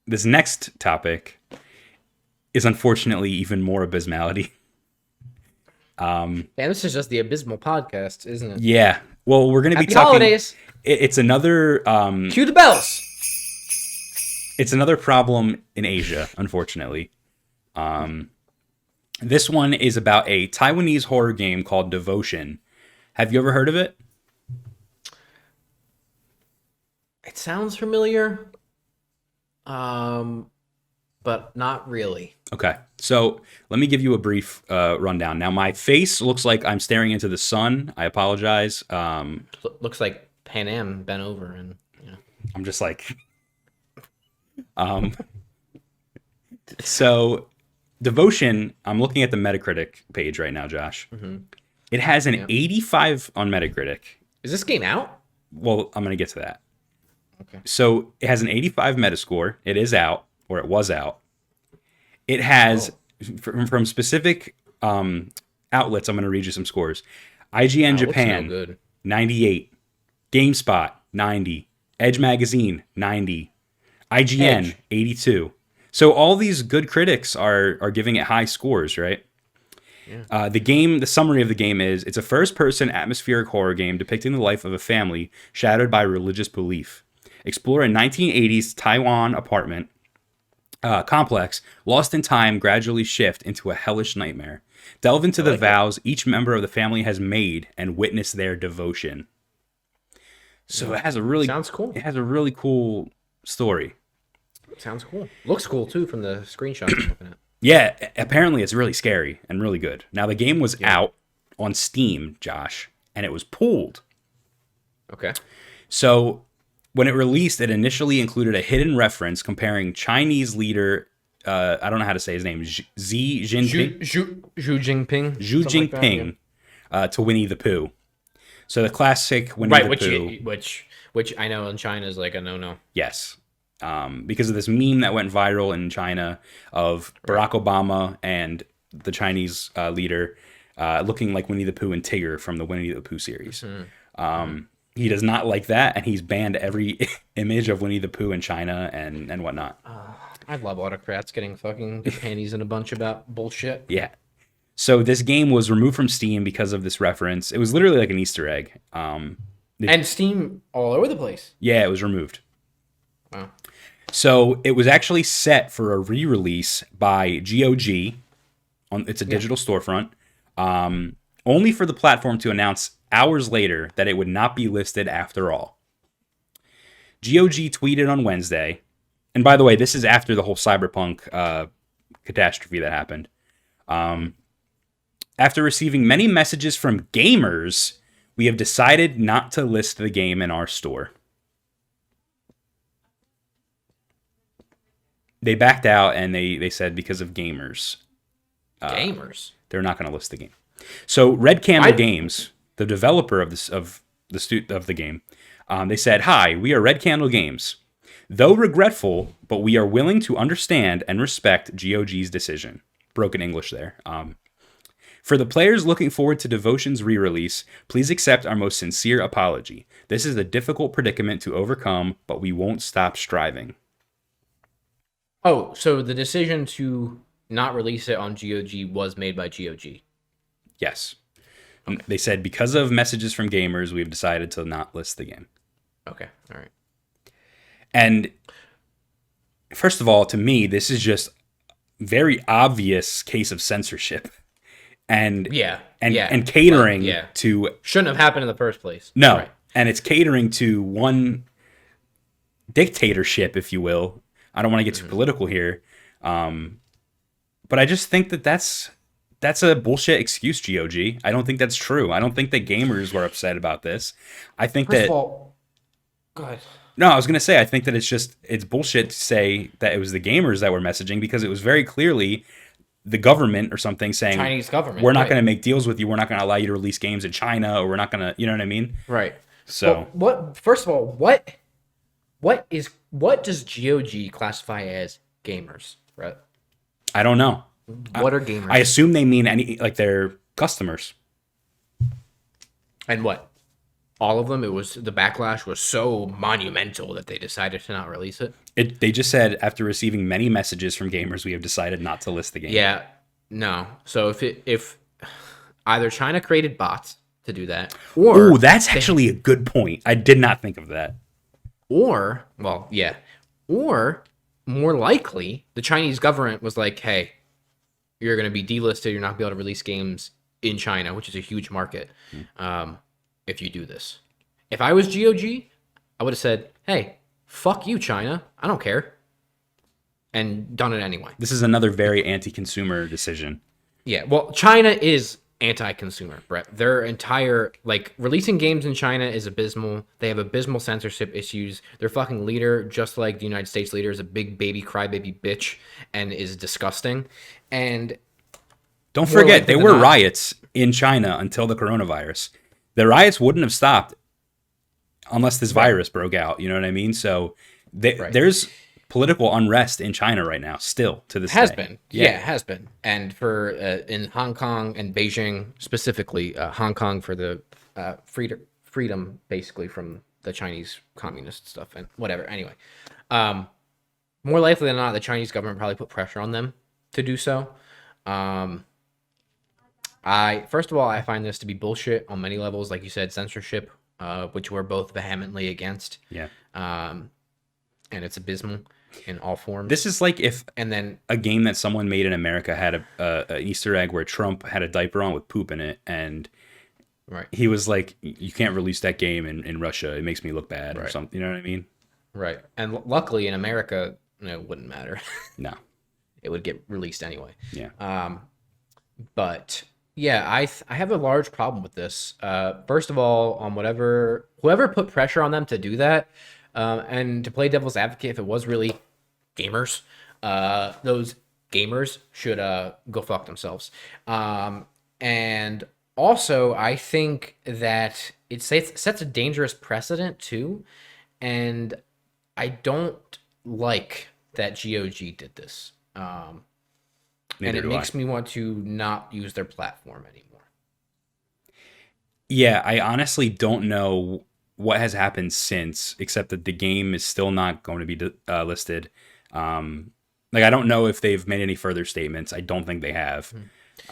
this next topic is unfortunately even more abysmality. Man, this is just the abysmal podcast, isn't it? Yeah. Well, we're going to be Happy talking. holidays. It's another. Cue the bells. It's another problem in Asia, unfortunately. This one is about a Taiwanese horror game called Devotion. Have you ever heard of it? It sounds familiar, but not really. Okay. So let me give you a brief rundown. Now, my face looks like I'm staring into the sun. I apologize. Looks like Pan Am bent over, and I'm just like... So, Devotion, I'm looking at the Metacritic page right now, Josh. Mm-hmm. It has an 85 on Metacritic. Is this game out? Well, I'm going to get to that. Okay. So, it has an 85 Metascore. It is out, or it was out. It has, from specific outlets, I'm going to read you some scores. IGN Japan, no good. 98. GameSpot, 90. Edge Magazine, 90. IGN, 82. So all these good critics are giving it high scores, right? Yeah. The summary of the game is, it's a first-person atmospheric horror game depicting the life of a family shadowed by religious belief. Explore a 1980s Taiwan apartment complex, lost in time, gradually shift into a hellish nightmare. Delve into the vows each member of the family has made and witness their devotion. So it has a really... Sounds cool. It has a really cool story. Sounds cool. Looks cool, too, from the screenshots I'm looking at. Yeah, apparently it's really scary and really good. Now, the game was out on Steam, Josh, and it was pulled. Okay. So, when it released, it initially included a hidden reference comparing Chinese leader, I don't know how to say his name, Xi Jinping? Xu Jinping. Xu Jinping, to Winnie the Pooh. So, the classic Winnie the Pooh. Which I know in China is like a no-no. Yes. Because of this meme that went viral in China of Barack Obama and the Chinese leader looking like Winnie the Pooh and Tigger from the Winnie the Pooh series. Mm-hmm. He does not like that, and he's banned every image of Winnie the Pooh in China and whatnot. I love autocrats getting fucking panties in a bunch about bullshit. Yeah. So this game was removed from Steam because of this reference. It was literally like an Easter egg. And Steam all over the place. Yeah, it was removed. Wow. So it was actually set for a re-release by GOG. It's a digital storefront. Only for the platform to announce hours later that it would not be listed after all. GOG tweeted on Wednesday, and by the way, this is after the whole Cyberpunk catastrophe that happened. After receiving many messages from gamers, we have decided not to list the game in our store. They backed out, and they said because of gamers. They're not going to list the game. So Red Candle Games, the developer of the game, they said, "Hi, we are Red Candle Games. Though regretful, but we are willing to understand and respect GOG's decision." Broken English there. For the players looking forward to Devotion's re-release, please accept our most sincere apology. This is a difficult predicament to overcome, but we won't stop striving. Oh, so the decision to not release it on GOG was made by GOG? Yes. Okay. They said, because of messages from gamers, we've decided to not list the game. Okay, all right. And first of all, to me, this is just very obvious case of censorship. And catering to... Shouldn't have happened in the first place. No, right. And it's catering to one dictatorship, if you will. I don't want to get too political here. But I just think that's a bullshit excuse, GOG. I don't think that's true. I don't think that gamers were upset about this. I think First of all, go ahead. No, I was going to say, I think that it's bullshit to say that it was the gamers that were messaging, because it was very clearly the government or something saying, Chinese government, we're not going to make deals with you. We're not going to allow you to release games in China, or we're not going to, you know what I mean? Right. So first of all, what does GOG classify as gamers, right? I don't know. What are gamers? I assume they mean their customers. And what? All of them? The backlash was so monumental that they decided to not release it? They just said, after receiving many messages from gamers, we have decided not to list the game. Yeah, no. So if either China created bots to do that, Oh, or that's actually a good point. I did not think of that. or well, yeah, or more likely, the Chinese government was like, "Hey, you're going to be delisted. You're not going to be able to release games in China, which is a huge market. If you do this, if I was GOG, I would have said, "Hey, fuck you, China. I don't care," and done it anyway. This is another very anti-consumer decision. Yeah, well, China is anti-consumer, Brett. Their entire releasing games in China is abysmal. They have abysmal censorship issues. Their fucking leader, just like the United States leader, is a big baby crybaby bitch and is disgusting. And don't forget, there were riots in China until the coronavirus. The riots wouldn't have stopped unless this virus broke out. You know what I mean? So there's political unrest in China right now, still to this day. Has been. Yeah, it has been. And for in Hong Kong and Beijing specifically, Hong Kong for the freedom basically from the Chinese communist stuff and whatever. Anyway, more likely than not, the Chinese government probably put pressure on them to do so. First of all, I find this to be bullshit on many levels. Like you said, censorship, which we're both vehemently against. Yeah. And it's abysmal in all forms. This is like if a game that someone made in America had an Easter egg where Trump had a diaper on with poop in it, and he was like, "You can't release that game in Russia. It makes me look bad," or something. You know what I mean? Right. And luckily in America, it wouldn't matter. No, it would get released anyway. Yeah. But yeah, I have a large problem with this. First of all, on whoever put pressure on them to do that, and to play devil's advocate, if it was really gamers, those gamers should go fuck themselves. And also, I think that it sets a dangerous precedent too, and I don't like that GOG did this. And it makes me want to not use their platform anymore. Yeah, I honestly don't know what has happened since, except that the game is still not going to be listed. I don't know if they've made any further statements. I don't think they have.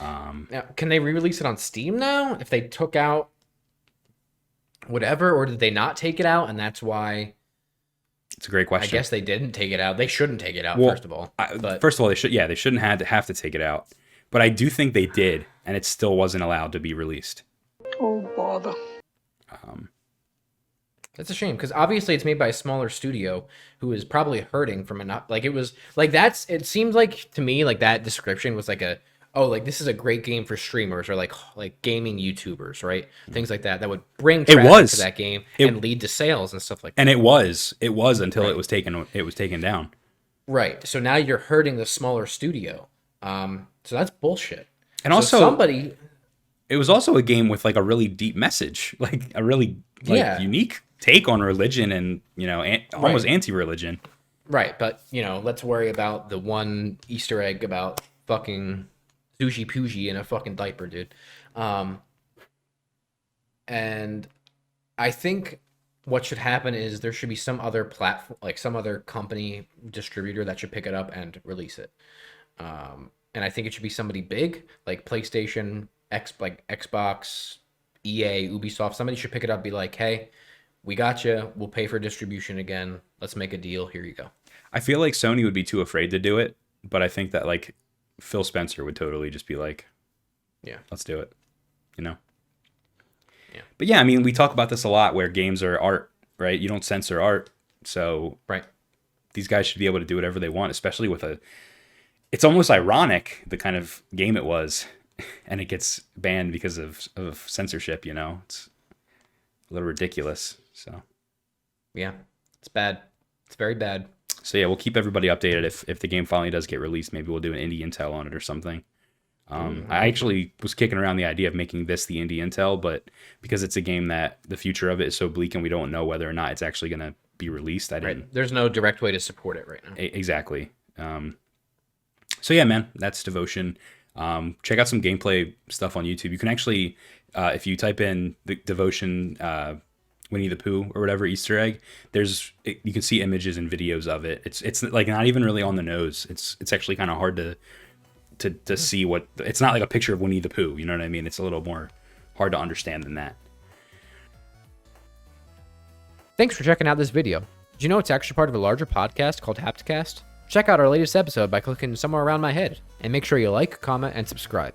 Now, can they re-release it on Steam now if they took out whatever, or did they not take it out and that's why? It's a great question. I guess they didn't take it out. They shouldn't take it out, first of all. First of all, they shouldn't have to take it out. But I do think they did, and it still wasn't allowed to be released. Oh, bother. That's a shame, because obviously it's made by a smaller studio who is probably hurting from it seems like to me like that description was like this is a great game for streamers or like gaming YouTubers, right? Things like that would bring traffic to that game and lead to sales and stuff like that. And it was until it was taken down. Right. So now you're hurting the smaller studio. So that's bullshit. And also it was also a game with like a really deep message, like a really unique take on religion and, almost anti-religion. Right. But, let's worry about the one Easter egg about fucking Sushi Poogie in a fucking diaper, dude. And I think what should happen is there should be some other platform, like some other company distributor that should pick it up and release it. And I think it should be somebody big, like PlayStation, Xbox, EA, Ubisoft. Somebody should pick it up, be like, "Hey, we got you. We'll pay for distribution again. Let's make a deal. Here you go." I feel like Sony would be too afraid to do it, but I think that like Phil Spencer would totally just be like, "Yeah, let's do it," Yeah. But yeah, I mean, we talk about this a lot where games are art, right? You don't censor art, so these guys should be able to do whatever they want, especially with it's almost ironic the kind of game it was, and it gets banned because of censorship. It's a little ridiculous. So yeah, it's bad. It's very bad. So yeah, we'll keep everybody updated if the game finally does get released. Maybe we'll do an indie intel on it or something. I actually was kicking around the idea of making this the indie intel, but because it's a game that the future of it is so bleak and we don't know whether or not it's actually going to be released, I didn't. There's no direct way to support it right now. Exactly. So yeah, man, that's Devotion. Check out some gameplay stuff on YouTube. You can actually, if you type in the Devotion Winnie the Pooh or whatever Easter egg, you can see images and videos of it. It's like not even really on the nose. It's actually kind of hard to see what, it's not like a picture of Winnie the Pooh. You know what I mean? It's a little more hard to understand than that. Thanks for checking out this video. Did you know it's actually part of a larger podcast called Hapticast? Check out our latest episode by clicking somewhere around my head, and make sure you like, comment, and subscribe.